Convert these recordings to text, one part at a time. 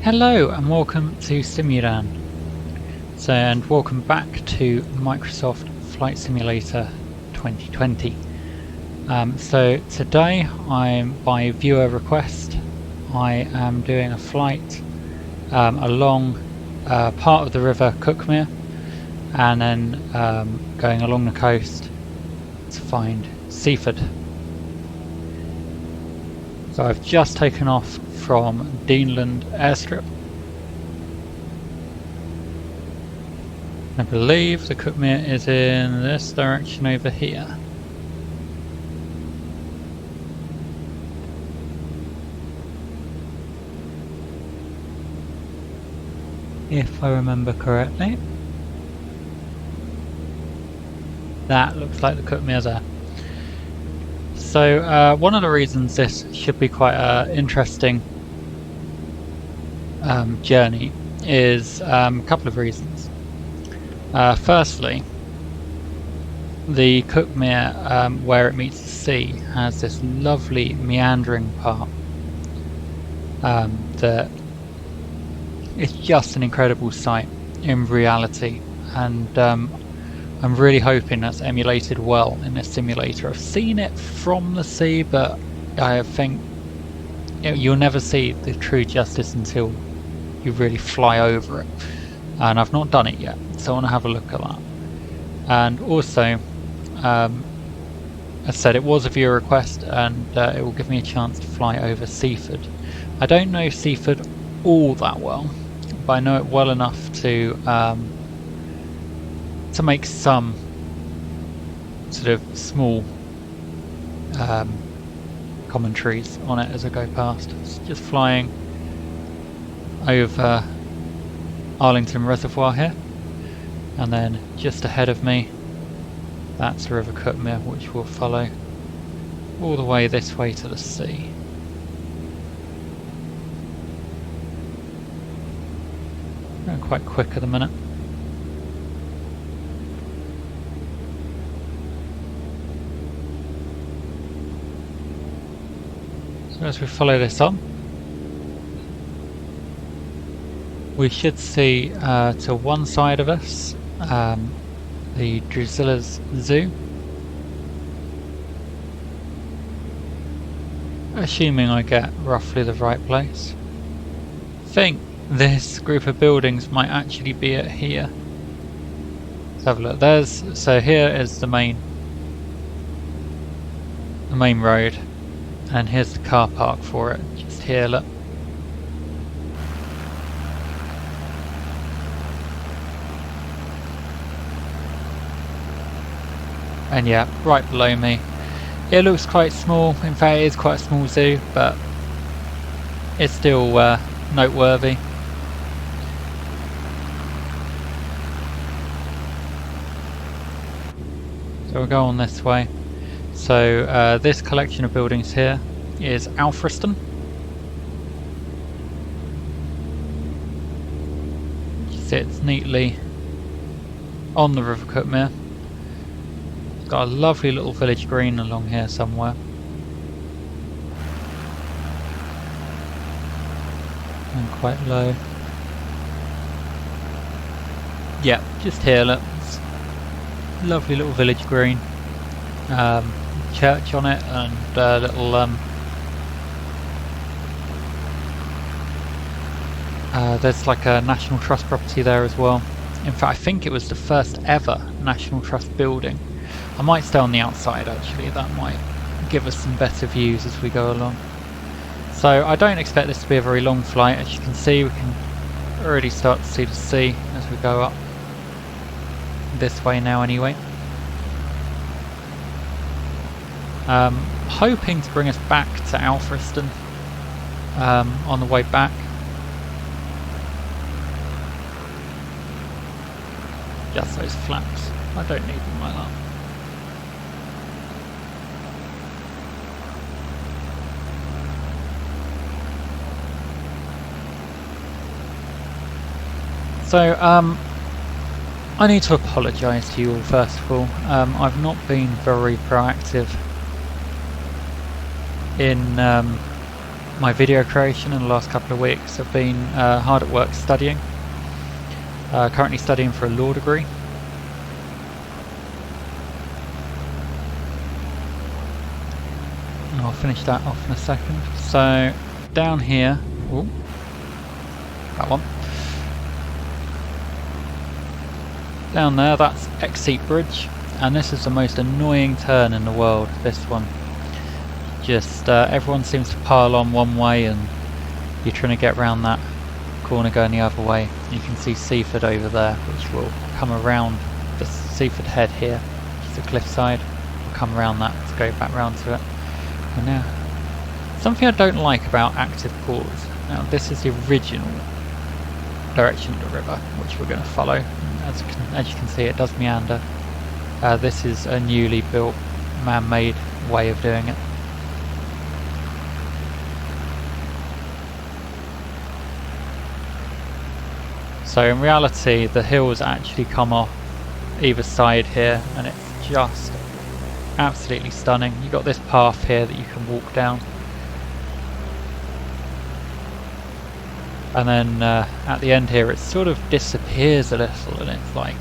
Hello and welcome to SimuDan. And welcome back to Microsoft Flight Simulator 2020. So today I'm, by viewer request, I am doing a flight along part of the river Cuckmere and then going along the coast to find Seaford. So I've just taken off from Deanland airstrip. I believe the Cuckmere is in this direction over here. If I remember correctly. That looks like the Cuckmere's there. So one of the reasons this should be quite an interesting journey is a couple of reasons. Firstly, the Cuckmere, where it meets the sea, has this lovely meandering part that is just an incredible sight in reality, and I'm really hoping that's emulated well in this simulator. I've seen it from the sea, but I think you'll never see the true justice until you really fly over it, and I've not done it yet, so I want to have a look at that. And also, as I said, it was a viewer request, and it will give me a chance to fly over Seaford. I don't know Seaford all that well, but I know it well enough to make some sort of small commentaries on it as I go past. It's just flying over Arlington Reservoir here, and then just ahead of me that's the River Cuckmere, which will follow all the way this way to the sea. Going quite quick at the minute. So as we follow this on, we should see to one side of us the Drusilla's Zoo. Assuming I get roughly the right place. I think this group of buildings might actually be at here. Let's have a look. So here is the main road, and here's the car park for it. Just here, look. And yeah, right below me. It looks quite small. In fact, it is quite a small zoo, but it's still noteworthy. So we'll go on this way. So this collection of buildings here is Alfriston. It sits neatly on the River Cuckmere. It's got a lovely little village green along here somewhere. And quite low. Yeah, just here, look. It's lovely little village green. Church on it, and little there's like a National Trust property there as well. In fact, I think it was the first ever National Trust building. I might stay on the outside actually, that might give us some better views as we go along. So I don't expect this to be a very long flight. As you can see, we can already start to see the sea as we go up this way now anyway. Hoping to bring us back to Alfriston on the way back. Just those flaps. I don't need them like that. So I need to apologise to you all first of all. I've not been very proactive in my video creation in the last couple of weeks. I've been hard at work studying. Currently studying for a law degree. And I'll finish that off in a second. So down here, ooh, that one. Down there, that's Exeat Bridge, and this is the most annoying turn in the world, this one. Just everyone seems to pile on one way and you're trying to get around that corner going the other way. You can see Seaford over there, which will come around the Seaford head here, which is the cliffside. We'll come around that to go back round to it. And now, something I don't like about active pause. Now this is the original direction of the river, which we're going to follow. As you can see, it does meander. This is a newly built, man-made way of doing it. So in reality, the hills actually come off either side here, and it's just absolutely stunning. You've got this path here that you can walk down. And then at the end here it sort of disappears a little, and it's like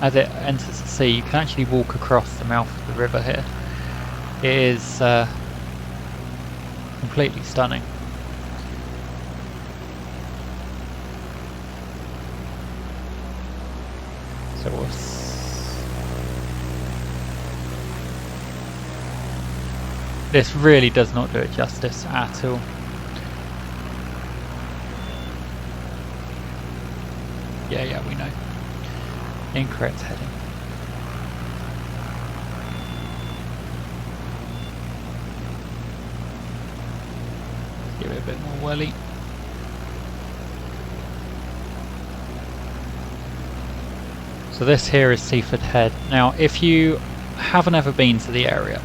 as it enters the sea you can actually walk across the mouth of the river here. It is completely stunning. So this really does not do it justice at all. Yeah, we know. Incorrect heading. Give it a bit more welly. So this here is Seaford Head. Now if you haven't ever been to the area,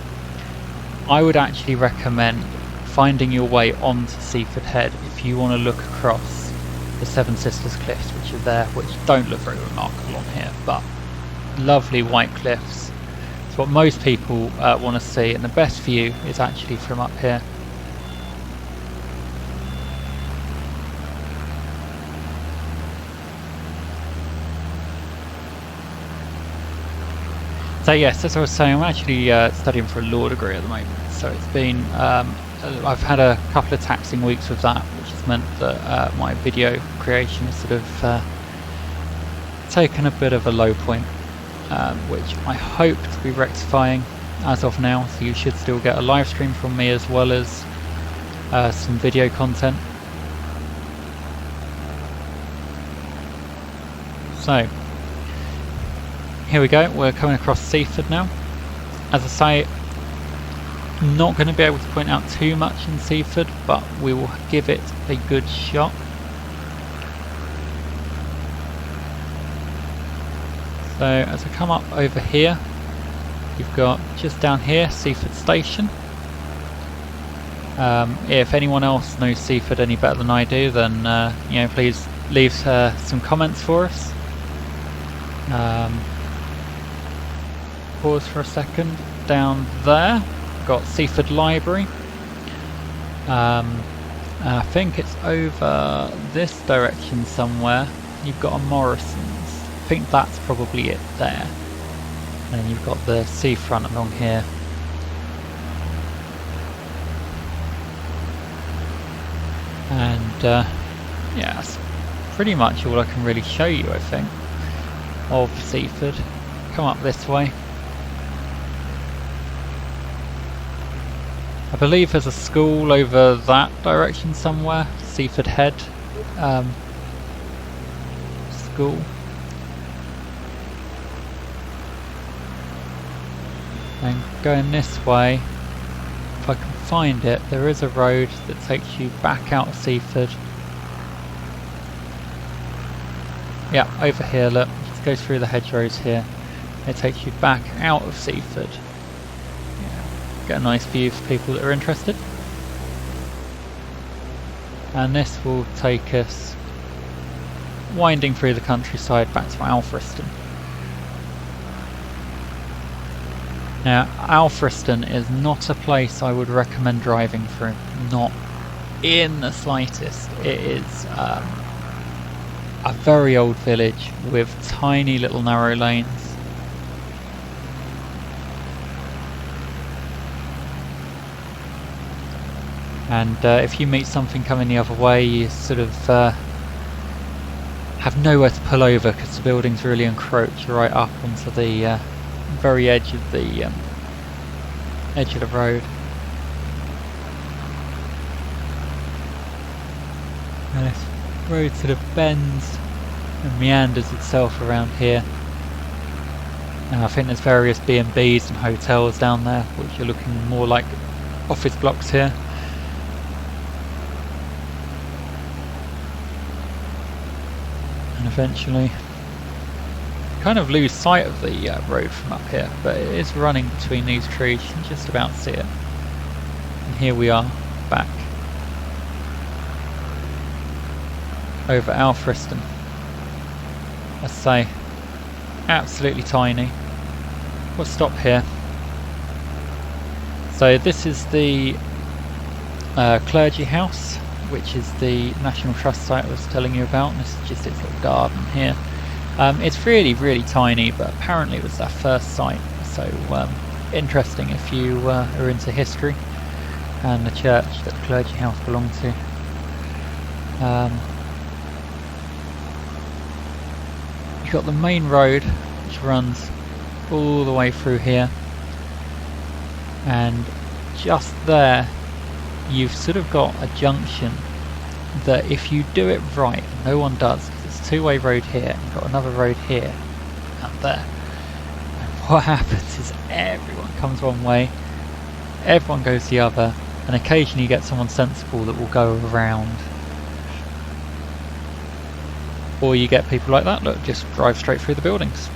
I would actually recommend finding your way onto Seaford Head if you want to look across the Seven Sisters Cliffs, which are there, which don't look very remarkable on here, but lovely white cliffs. It's what most people want to see, and the best view is actually from up here. So yes, as I was saying, I'm actually studying for a law degree at the moment, so it's been I've had a couple of taxing weeks with that, which has meant that my video creation has sort of taken a bit of a low point, which I hope to be rectifying as of now, so you should still get a live stream from me as well as some video content. So here we go, we're coming across Seaford now. As I say, not going to be able to point out too much in Seaford, but we will give it a good shot. So as I come up over here, you've got just down here Seaford Station. If anyone else knows Seaford any better than I do, then you know, please leave some comments for us. Pause for a second. Down there got Seaford Library. I think it's over this direction somewhere. You've got a Morrison's. I think that's probably it there. And then you've got the seafront along here. And yeah, that's pretty much all I can really show you, I think, of Seaford. Come up this way. I believe there's a school over that direction somewhere, Seaford Head School. And going this way, if I can find it, there is a road that takes you back out of Seaford. Yeah, over here, look, just go through the hedgerows here. It takes you back out of Seaford. Get a nice view for people that are interested. And this will take us winding through the countryside back to Alfriston. Now, Alfriston is not a place I would recommend driving through. Not in the slightest. It is a very old village with tiny little narrow lanes. And if you meet something coming the other way, you sort of have nowhere to pull over because the buildings really encroach right up onto the very edge of the road. And this road sort of bends and meanders itself around here. And I think there's various B&Bs and hotels down there, which are looking more like office blocks here. And eventually you kind of lose sight of the road from up here, but it is running between these trees. You can just about see it. And here we are, back over Alfriston. I say, absolutely tiny. We'll stop here. So this is the clergy house, which is the National Trust site I was telling you about. And this is just its little garden here. It's really, really tiny, but apparently it was their first site. So interesting if you are into history and the church that the clergy house belonged to. You've got the main road, which runs all the way through here, and just there you've sort of got a junction that if you do it right, no one does, because it's a two-way road here, and you've got another road here and there, and what happens is everyone comes one way, everyone goes the other, and occasionally you get someone sensible that will go around. Or you get people like that, look, just drive straight through the buildings.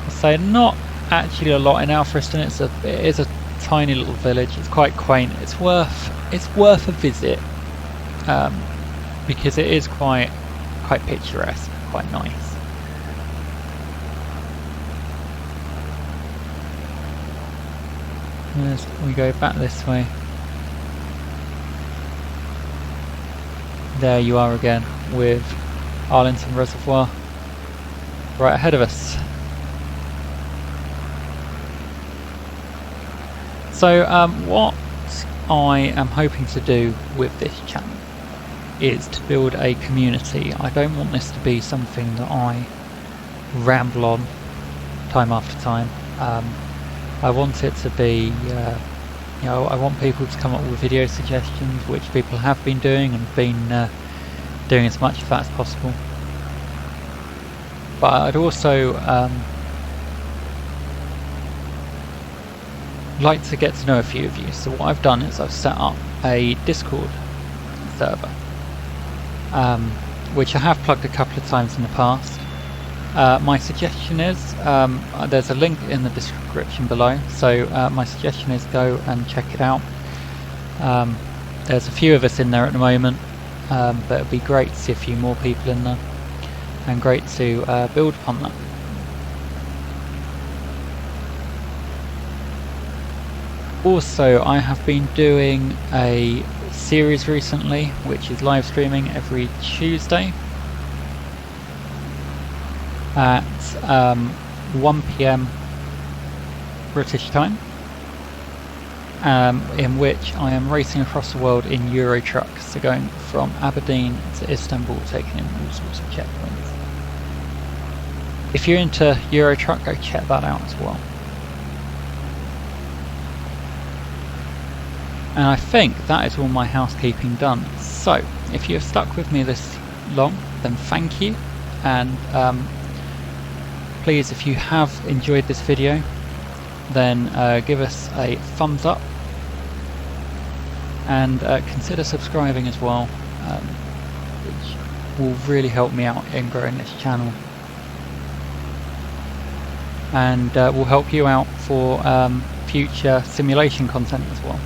I say not actually a lot in Alfriston. It is a tiny little village. It's quite quaint. It's worth a visit because it is quite picturesque, quite nice. As we go back this way, there you are again with Arlington Reservoir right ahead of us. So what I am hoping to do with this channel is to build a community. I don't want this to be something that I ramble on time after time. I want it to be you know, I want people to come up with video suggestions, which people have been doing and been doing as much of that as possible. But I'd also like to get to know a few of you. So what I've done is I've set up a Discord server, which I have plugged a couple of times in the past. My suggestion is, there's a link in the description below, so my suggestion is go and check it out. There's a few of us in there at the moment, but it'd be great to see a few more people in there, and great to build upon that. Also, I have been doing a series recently, which is live streaming every Tuesday at 1 PM British time, in which I am racing across the world in Euro trucks, so going from Aberdeen to Istanbul, taking in all sorts of checkpoints. If you're into Euro truck, go check that out as well. And I think that is all my housekeeping done. So if you have stuck with me this long, then thank you, and please, if you have enjoyed this video, then give us a thumbs up, and consider subscribing as well, which will really help me out in growing this channel, and will help you out for future simulation content as well.